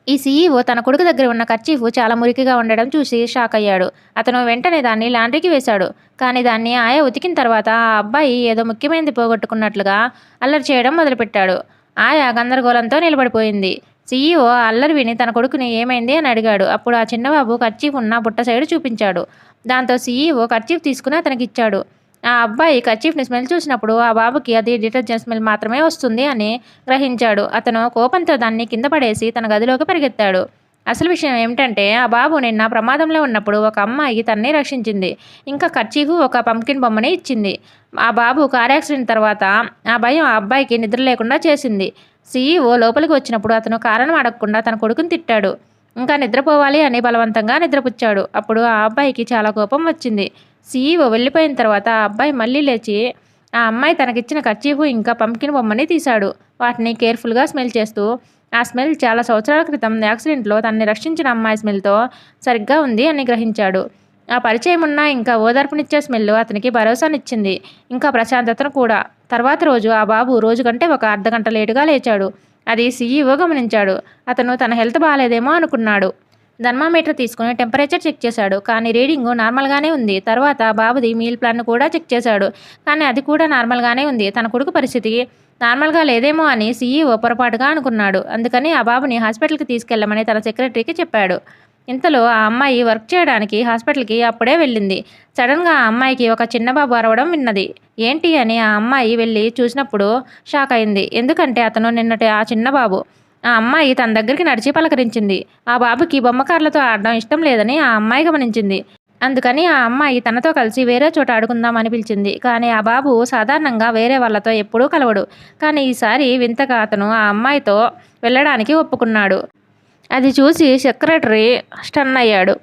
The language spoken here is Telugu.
ఈ సీఈఓ తన కొడుకు దగ్గర ఉన్న కర్చీఫ్ చాలా మురికిగా ఉండడం చూసి షాక్ అయ్యాడు. అతను వెంటనే దాన్ని లాండ్రీకి వేశాడు. కానీ దాన్ని ఆయా ఉతికిన తర్వాత ఆ అబ్బాయి ఏదో ముఖ్యమైనది పోగొట్టుకున్నట్లుగా అల్లరి చేయడం మొదలుపెట్టాడు. ఆయా గందరగోళంతో నిలబడిపోయింది. సీఈఓ ఆ అల్లరి విని తన కొడుకుని ఏమైంది అని అడిగాడు. అప్పుడు ఆ చిన్నబాబు కర్చీఫ్ ఉన్న బుట్ట సైడు చూపించాడు. దాంతో సీఈఓ కర్చీఫ్ తీసుకుని అతనికి ఇచ్చాడు. ఆ అబ్బాయి కర్చీఫ్ని స్మెల్ చూసినప్పుడు ఆ బాబుకి అది డిటర్జెంట్ స్మెల్ మాత్రమే వస్తుంది అని గ్రహించాడు. అతను కోపంతో దాన్ని కింద పడేసి తన గదిలోకి పరిగెత్తాడు. అసలు విషయం ఏమిటంటే ఆ బాబు నిన్న ప్రమాదంలో ఉన్నప్పుడు ఒక అమ్మాయి తన్ని రక్షించింది. ఇంకా కర్చీఫ్ ఒక పంకిన్ బొమ్మని ఇచ్చింది. ఆ బాబు కార్ యాక్సిడెంట్ తర్వాత ఆ భయం ఆ అబ్బాయికి నిద్ర లేకుండా చేసింది. సీఈఓ లోపలికి వచ్చినప్పుడు అతను కారణం అడగకుండా తన కొడుకుని తిట్టాడు. ఇంకా నిద్రపోవాలి అని బలవంతంగా నిద్రపుచ్చాడు. అప్పుడు ఆ అబ్బాయికి చాలా కోపం వచ్చింది. సీఈఓ వెళ్ళిపోయిన తర్వాత ఆ అబ్బాయి మళ్ళీ లేచి ఆ అమ్మాయి తనకిచ్చిన కర్చీఫ్ ఇంకా పంకిన్ బొమ్మని తీశాడు. వాటిని కేర్ఫుల్గా స్మెల్ చేస్తూ ఆ స్మెల్ చాలా సంవత్సరాల క్రితం యాక్సిడెంట్లో తనని రక్షించిన అమ్మాయి స్మెల్తో సరిగ్గా ఉంది అని గ్రహించాడు. ఆ పరిచయం ఉన్న ఇంకా ఓదార్పునిచ్చే స్మెల్ అతనికి భరోసానిచ్చింది. ఇంకా ప్రశాంతతను కూడా. తర్వాత రోజు ఆ బాబు రోజు కంటే ఒక అర్ధగంట లేటుగా లేచాడు. అది సీఈఓ గమనించాడు. అతను తన హెల్త్ బాగాలేదేమో అనుకున్నాడు. థర్మామీటర్ తీసుకుని టెంపరేచర్ చెక్ చేశాడు. కానీ రీడింగు నార్మల్గానే ఉంది. తర్వాత బాబుది మీల్ ప్లాన్ కూడా చెక్ చేశాడు. కానీ అది కూడా నార్మల్గానే ఉంది. తన కొడుకు పరిస్థితి నార్మల్గా లేదేమో అని సీఈఓ పొరపాటుగా అనుకున్నాడు. అందుకని ఆ బాబుని హాస్పిటల్కి తీసుకెళ్లమని తన సెక్రటరీకి చెప్పాడు. ఇంతలో ఆ అమ్మాయి వర్క్ చేయడానికి హాస్పిటల్కి అప్పుడే వెళ్ళింది. సడన్గా ఆ అమ్మాయికి ఒక చిన్న బాబు అరవడం విన్నది. ఏంటి అని ఆ అమ్మాయి వెళ్ళి చూసినప్పుడు షాక్ అయింది. ఎందుకంటే అతను నిన్నటి ఆ చిన్న బాబు. ఆ అమ్మాయి తన దగ్గరికి నడిచి పలకరించింది. ఆ బాబుకి బొమ్మకార్లతో ఆడడం ఇష్టం లేదని ఆ అమ్మాయి గమనించింది. అందుకని ఆ అమ్మాయి తనతో కలిసి వేరే చోట ఆడుకుందాం అని పిలిచింది. కానీ ఆ బాబు సాధారణంగా వేరే వాళ్ళతో ఎప్పుడూ కలవడు. కానీ ఈసారి వింతగా అతను ఆ అమ్మాయితో వెళ్ళడానికి ఒప్పుకున్నాడు. అది చూసి సెక్రటరీ స్టన్ అయ్యాడు.